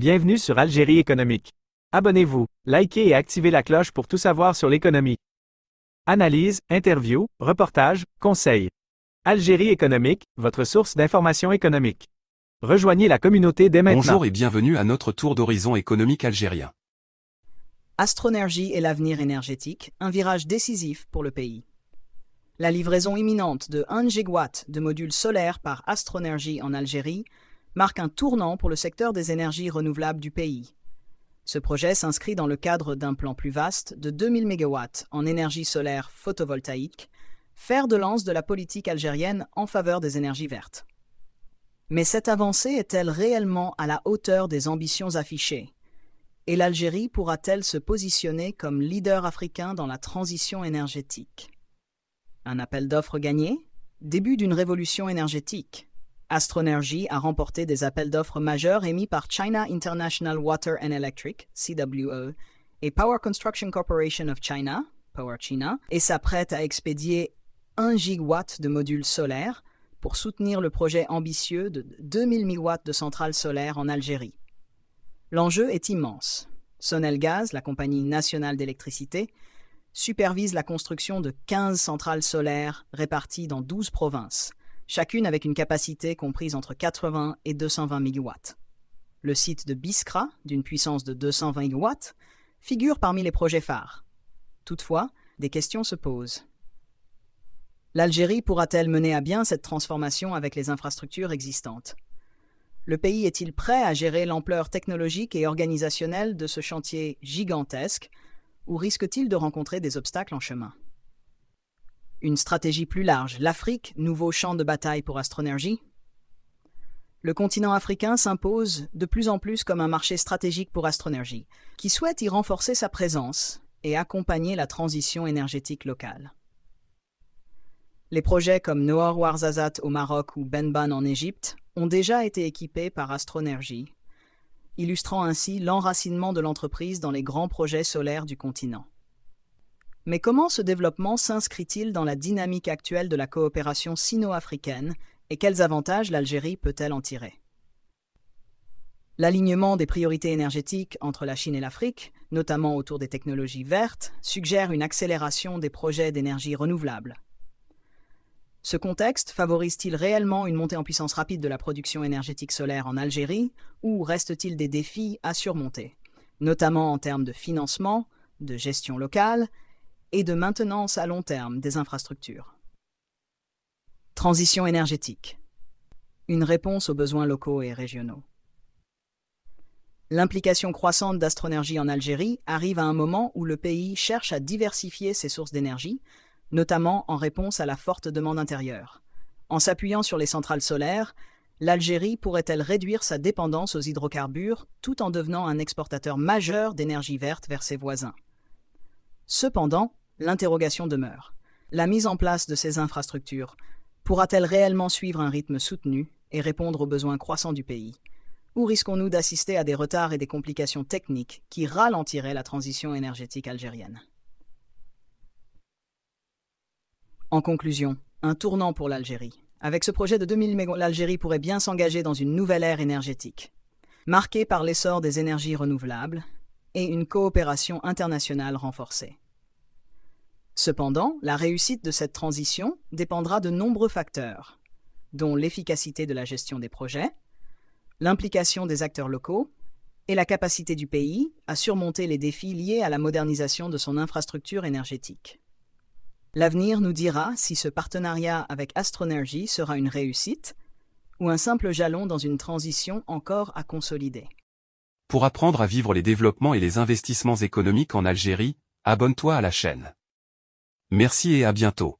Bienvenue sur Algérie économique. Abonnez-vous, likez et activez la cloche pour tout savoir sur l'économie. Analyse, interview, reportage, conseils. Algérie économique, votre source d'information économique. Rejoignez la communauté dès maintenant. Bonjour et bienvenue à notre tour d'horizon économique algérien. Astronergie et l'avenir énergétique, un virage décisif pour le pays. La livraison imminente de 1 gigawatt de modules solaires par Astronergie en Algérie marque un tournant pour le secteur des énergies renouvelables du pays. Ce projet s'inscrit dans le cadre d'un plan plus vaste de 2000 MW en énergie solaire photovoltaïque, fer de lance de la politique algérienne en faveur des énergies vertes. Mais cette avancée est-elle réellement à la hauteur des ambitions affichées? Et l'Algérie pourra-t-elle se positionner comme leader africain dans la transition énergétique? Un appel d'offres gagné? Début d'une révolution énergétique. Astronergie a remporté des appels d'offres majeurs émis par China International Water and Electric, CWE, et Power Construction Corporation of China, Power China, et s'apprête à expédier 1 gigawatt de modules solaires pour soutenir le projet ambitieux de 2000 MW de centrales solaires en Algérie. L'enjeu est immense. Sonelgaz, la compagnie nationale d'électricité, supervise la construction de 15 centrales solaires réparties dans 12 provinces, chacune avec une capacité comprise entre 80 et 220 MW. Le site de Biskra, d'une puissance de 220 MW, figure parmi les projets phares. Toutefois, des questions se posent. L'Algérie pourra-t-elle mener à bien cette transformation avec les infrastructures existantes? Le pays est-il prêt à gérer l'ampleur technologique et organisationnelle de ce chantier gigantesque, ou risque-t-il de rencontrer des obstacles en chemin? Une stratégie plus large, l'Afrique, nouveau champ de bataille pour Astronergie? Le continent africain s'impose de plus en plus comme un marché stratégique pour Astronergie, qui souhaite y renforcer sa présence et accompagner la transition énergétique locale. Les projets comme Noor Ouarzazate au Maroc ou Benban en Égypte ont déjà été équipés par Astronergie, illustrant ainsi l'enracinement de l'entreprise dans les grands projets solaires du continent. Mais comment ce développement s'inscrit-il dans la dynamique actuelle de la coopération sino-africaine et quels avantages l'Algérie peut-elle en tirer? L'alignement des priorités énergétiques entre la Chine et l'Afrique, notamment autour des technologies vertes, suggère une accélération des projets d'énergie renouvelable. Ce contexte favorise-t-il réellement une montée en puissance rapide de la production énergétique solaire en Algérie ou reste-t-il des défis à surmonter, notamment en termes de financement, de gestion locale et de maintenance à long terme des infrastructures? Transition énergétique. Une réponse aux besoins locaux et régionaux. L'implication croissante d'Astronergie en Algérie arrive à un moment où le pays cherche à diversifier ses sources d'énergie, notamment en réponse à la forte demande intérieure. En s'appuyant sur les centrales solaires, l'Algérie pourrait-elle réduire sa dépendance aux hydrocarbures tout en devenant un exportateur majeur d'énergie verte vers ses voisins? Cependant, l'interrogation demeure. La mise en place de ces infrastructures pourra-t-elle réellement suivre un rythme soutenu et répondre aux besoins croissants du pays? Ou risquons-nous d'assister à des retards et des complications techniques qui ralentiraient la transition énergétique algérienne? En conclusion, un tournant pour l'Algérie. Avec ce projet de 2000 MW, l'Algérie pourrait bien s'engager dans une nouvelle ère énergétique, marquée par l'essor des énergies renouvelables et une coopération internationale renforcée. Cependant, la réussite de cette transition dépendra de nombreux facteurs, dont l'efficacité de la gestion des projets, l'implication des acteurs locaux et la capacité du pays à surmonter les défis liés à la modernisation de son infrastructure énergétique. L'avenir nous dira si ce partenariat avec Astronergie sera une réussite ou un simple jalon dans une transition encore à consolider. Pour apprendre à vivre les développements et les investissements économiques en Algérie, abonne-toi à la chaîne. Merci et à bientôt.